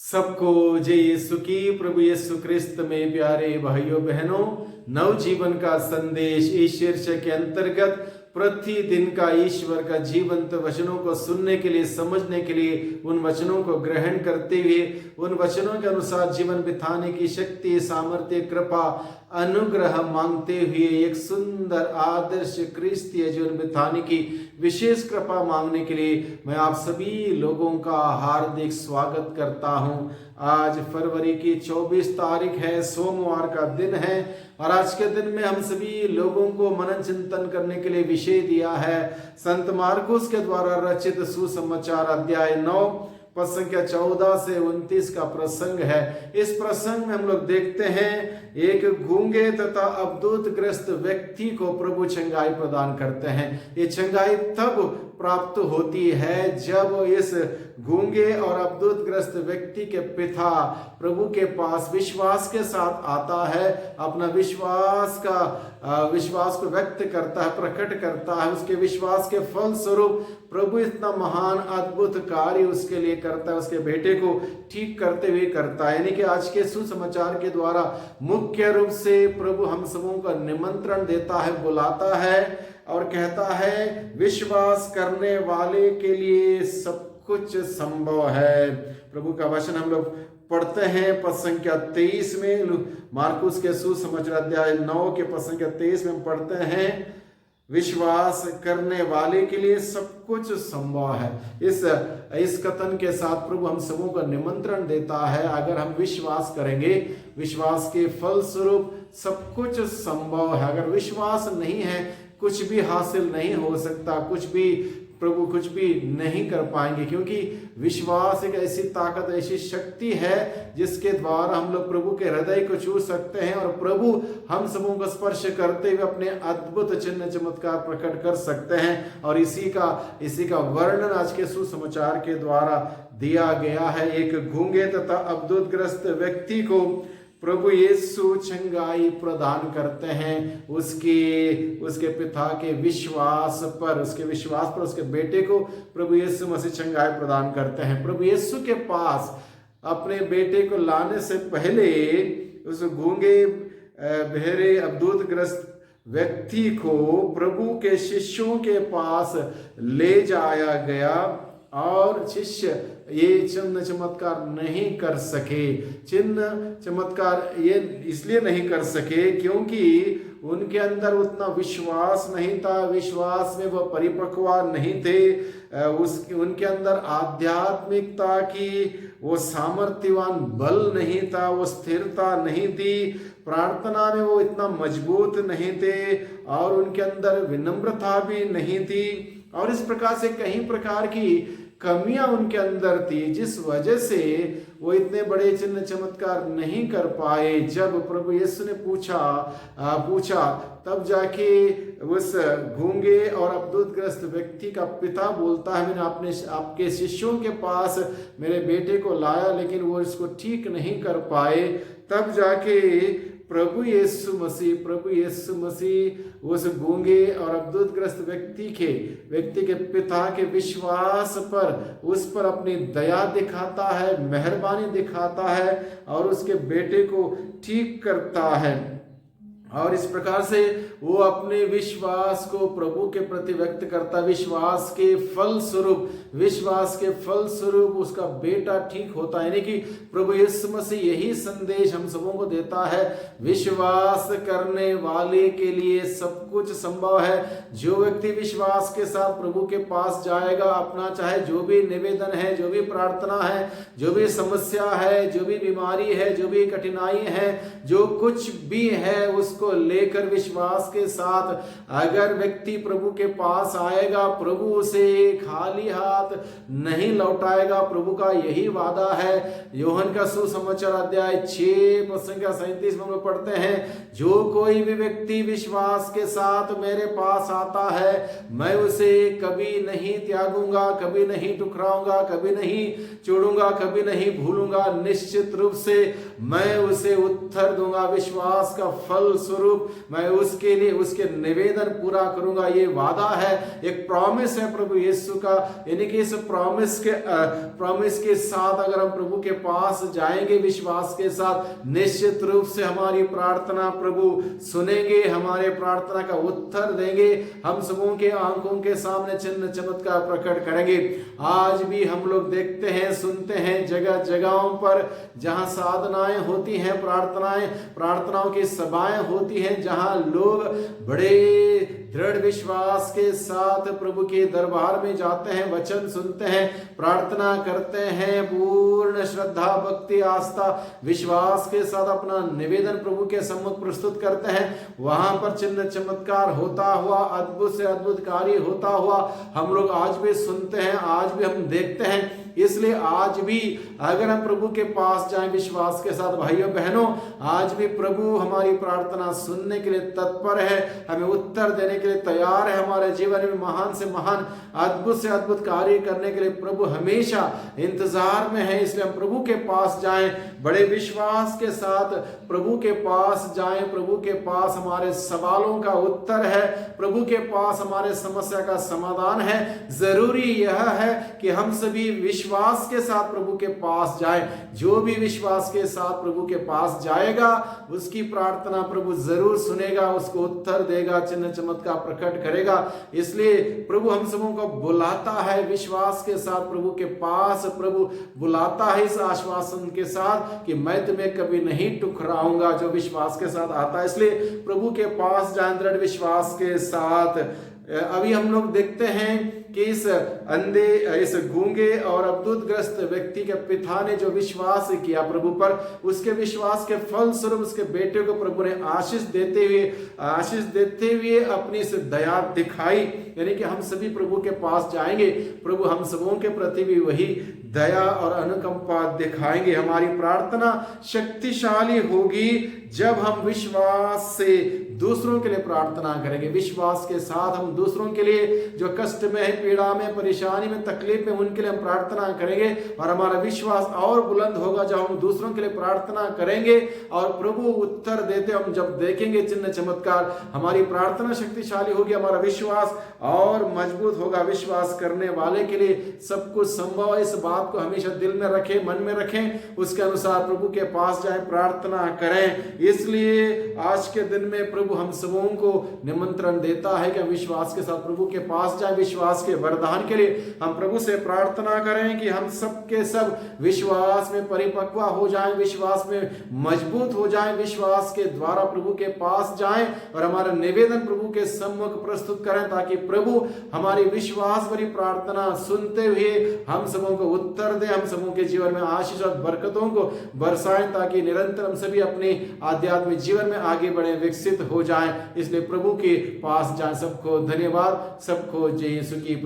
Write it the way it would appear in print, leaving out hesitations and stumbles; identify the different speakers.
Speaker 1: सबको जय यीशु की। प्रभु यीशु क्रिस्त में प्यारे भाइयों बहनों, नवजीवन का संदेश इस शीर्षक के अंतर्गत प्रतिदिन का ईश्वर का जीवंत वचनों को सुनने के लिए, समझने के लिए, उन वचनों को ग्रहण करते हुए उन वचनों के अनुसार जीवन बिताने की शक्ति, सामर्थ्य, कृपा, अनुग्रह मांगते हुए एक सुंदर आदर्श क्रिस्तीय जीवन बिताने की विशेष कृपा मांगने के लिए मैं आप सभी लोगों का हार्दिक स्वागत करता हूं। आज फरवरी की 24 तारीख है, सोमवार का दिन है और आज के दिन में हम सभी लोगों को मनन चिंतन करने के लिए विषय दिया है संत मार्कुस के द्वारा रचित सुसमाचार अध्याय 9 पद संख्या 14 से 29 का प्रसंग है। इस प्रसंग में हम लोग देखते हैं एक गूंगे तथा अवधूत ग्रस्त व्यक्ति को प्रभु चंगाई प्रदान करते हैं। ये चंगाई तब प्राप्त होती है जब इस गूंगे और अवधूत ग्रस्त व्यक्ति के पिता प्रभु के पास विश्वास के साथ आता है, अपना विश्वास को व्यक्त करता है, प्रकट करता है। उसके विश्वास के फल स्वरूप प्रभु इतना महान अद्भुत कार्य उसके लिए करता है, उसके बेटे को ठीक करते हुए करता है। यानी कि आज के सुसमाचार के द्वारा मुख्य रूप से प्रभु हम सबों का निमंत्रण देता है, बुलाता है और कहता है विश्वास करने वाले के लिए सब कुछ संभव है। प्रभु का वचन हम लोग पढ़ते हैं पद संख्या 23 में, मार्कुस के सुसमाचार अध्याय 9 के पद संख्या 23 में हम पढ़ते हैं विश्वास करने वाले के लिए सब कुछ संभव है। इस कथन के साथ प्रभु हम सबों का निमंत्रण देता है, अगर हम विश्वास करेंगे, विश्वास के फल स्वरूप सब कुछ संभव है। अगर विश्वास नहीं है कुछ भी हासिल नहीं हो सकता, प्रभु कुछ भी नहीं कर पाएंगे, क्योंकि विश्वास एक ऐसी ताकत, ऐसी शक्ति है जिसके द्वारा हम लोग प्रभु के हृदय को छू सकते हैं और प्रभु हम सबों को स्पर्श करते हुए अपने अद्भुत चिन्ह चमत्कार प्रकट कर सकते हैं। और इसी का वर्णन आज के सुसमाचार के द्वारा दिया गया है। एक गूंगे तथा अवधूत ग्रस्त व्यक्ति को प्रभु यीशु चंगाई प्रदान करते हैं उसके पिता के विश्वास पर, उसके बेटे को प्रभु यीशु मसीह चंगाई प्रदान करते हैं। प्रभु यीशु के पास अपने बेटे को लाने से पहले उस गूंगे बहरे अवधूत ग्रस्त व्यक्ति को प्रभु के शिष्यों के पास ले जाया गया और शिष्य ये चिन्ह चमत्कार नहीं कर सके। चिन्ह चमत्कार ये इसलिए नहीं कर सके क्योंकि उनके अंदर उतना विश्वास नहीं था, विश्वास में वह परिपक्व नहीं थे, उनके अंदर आध्यात्मिकता की वो सामर्थ्यवान बल नहीं था, वो स्थिरता नहीं थी, प्रार्थना में वो इतना मजबूत नहीं थे और उनके अंदर विनम्रता भी नहीं थी और इस प्रकार से कई प्रकार की कमियां उनके अंदर थी, जिस वजह से वो इतने बड़े चिन्ह चमत्कार नहीं कर पाए। जब प्रभु यीशु ने पूछा तब जाके उस गूंगे और अवधूत ग्रस्त व्यक्ति का पिता बोलता है, मैंने आपके शिष्यों के पास मेरे बेटे को लाया लेकिन वो इसको ठीक नहीं कर पाए। तब जाके प्रभु यीशु मसीह उस गूंगे और अवधूत ग्रस्त व्यक्ति के पिता के विश्वास पर, उस पर अपनी दया दिखाता है, मेहरबानी दिखाता है और उसके बेटे को ठीक करता है। और इस प्रकार से वो अपने विश्वास को प्रभु के प्रति व्यक्त करता, विश्वास के फल स्वरूप उसका बेटा ठीक होता है। यानी कि प्रभु यीशु मसीह यही संदेश हम सबों को देता है, विश्वास करने वाले के लिए सब कुछ संभव है। जो व्यक्ति विश्वास के साथ प्रभु के पास जाएगा, अपना चाहे जो भी निवेदन है, जो भी प्रार्थना है, जो भी समस्या है, जो भी बीमारी है, जो भी कठिनाई है, जो कुछ भी है, उसको लेकर विश्वास के साथ अगर व्यक्ति प्रभु के पास आएगा, प्रभु उसे खाली हाथ नहीं लौटाएगा। प्रभु का यही वादा है। यूहन्ना का सुसमाचार अध्याय 6 पद संख्या 37 में हम पढ़ते हैं, जो कोई भी व्यक्ति विश्वास के साथ मेरे पास आता है, मैं उसे कभी नहीं त्यागूंगा, कभी नहीं ठुकराऊंगा, कभी नहीं छोड़ूंगा, कभी नहीं भूलूंगा। निश्चित रूप से मैं उसे उत्तर दूंगा। विश्वास का फल स्वरूप मैं उसके लिए उसके निवेदन पूरा करूंगा। ये वादा है, एक प्रॉमिस है प्रभु यीशु का। यानी कि इस प्रॉमिस के साथ अगर हम प्रभु के पास जाएंगे विश्वास के साथ, निश्चित रूप से हमारी प्रार्थना प्रभु सुनेंगे, हमारे प्रार्थना का उत्तर देंगे, हम सबों के आंखों के सामने चिन्ह चमत्कार प्रकट करेंगे। आज भी हम लोग देखते हैं, सुनते हैं जगह जगहों पर जहां साधनाएं होती हैं, प्रार्थनाओं की सभाएं होती हैं, जहां लोग बड़े दृढ़ विश्वास के साथ प्रभु के दरबार में जाते हैं, वचन सुनते हैं, प्रार्थना करते हैं, पूर्ण श्रद्धा भक्ति आस्था विश्वास के साथ अपना निवेदन प्रभु के सम्मुख प्रस्तुत करते हैं। वहां पर चिन्ह चमत्कार होता हुआ, अद्भुत से अद्भुत कार्य होता हुआ हम लोग आज भी सुनते हैं, आज भी हम देखते हैं। इसलिए आज भी अगर हम प्रभु के पास जाएं विश्वास के साथ, भाइयों बहनों, आज भी प्रभु हमारी प्रार्थना सुनने के लिए तत्पर है, हमें उत्तर देने के लिए तैयार है। हमारे जीवन में महान से महान, अद्भुत से अद्भुत कार्य करने के लिए प्रभु हमेशा इंतजार में है। इसलिए हम प्रभु के पास जाएं, बड़े विश्वास के साथ प्रभु के पास जाएं। प्रभु के पास हमारे सवालों का उत्तर है, प्रभु के पास हमारे समस्या का समाधान है। जरूरी यह है कि हम सभी विश्वास के साथ प्रभु के पास जाएं। जो भी विश्वास के साथ प्रभु के पास जाएगा उसकी प्रार्थना प्रभु जरूर सुनेगा, उसको उत्तर देगा, चिन्ह चमत्कार प्रकट करेगा। इसलिए प्रभु हम सबों को बुलाता है विश्वास के साथ प्रभु के पास। प्रभु बुलाता है इस आश्वासन के साथ कि मैं तुम्हें कभी नहीं ठुकराऊंगा, जो विश्वास के साथ आता है। इसलिए प्रभु के पास जाएं दृढ़ विश्वास के साथ। अभी हम लोग देखते हैं कि इस अंधे, इस गूंगे और अद्भुतग्रस्त व्यक्ति के पिता ने जो विश्वास किया प्रभु पर, उसके विश्वास के फल स्वरूप उसके बेटे को प्रभु ने आशीष देते हुए अपनी इस दया दिखाई। यानी कि हम सभी प्रभु के पास जाएंगे, प्रभु हम सबों के प्रति भी वही दया और अनुकंपा दिखाएंगे। हमारी प्रार्थना शक्तिशाली होगी जब हम विश्वास से दूसरों के लिए प्रार्थना करेंगे। विश्वास के साथ हम दूसरों के लिए जो कष्ट में है, पीड़ा में, परेशानी में, तकलीफ में, उनके लिए हम प्रार्थना करेंगे और हमारा विश्वास और बुलंद होगा जब हम दूसरों के लिए प्रार्थना करेंगे और प्रभु उत्तर देते हम जब देखेंगे चिन्ह चमत्कार। हमारी प्रार्थना शक्तिशाली होगी, हमारा विश्वास और मजबूत होगा। विश्वास करने वाले के लिए सब कुछ संभव है। इस बात को हमेशा दिल में रखें, मन में रखें, उसके अनुसार प्रभु के पास जाएं, प्रार्थना करें। इसलिए आज के दिन में प्रभु हम सबों को निमंत्रण देता है कि हम विश्वास के साथ प्रभु के पास जाएं। विश्वास के वरदान के लिए हम प्रभु से प्रार्थना करें कि हम सब के सब विश्वास में परिपक्व हो जाएं, विश्वास में मजबूत हो जाएं, विश्वास के द्वारा प्रभु के पास जाएं और हमारा निवेदन प्रभु के सम्मुख प्रस्तुत करें, ताकि प्रभु हमारी विश्वास भरी प्रार्थना सुनते हुए हम सबों को उत्तर दे, हम सबों के जीवन में आशीष और बरकतों को बरसाएं, ताकि निरंतर हम सभी अपने आध्यात्मिक जीवन में आगे बढ़े, विकसित हो जाएं। इसलिए प्रभु के पास जाएं। सबको धन्यवाद, सबको जय यीशु की।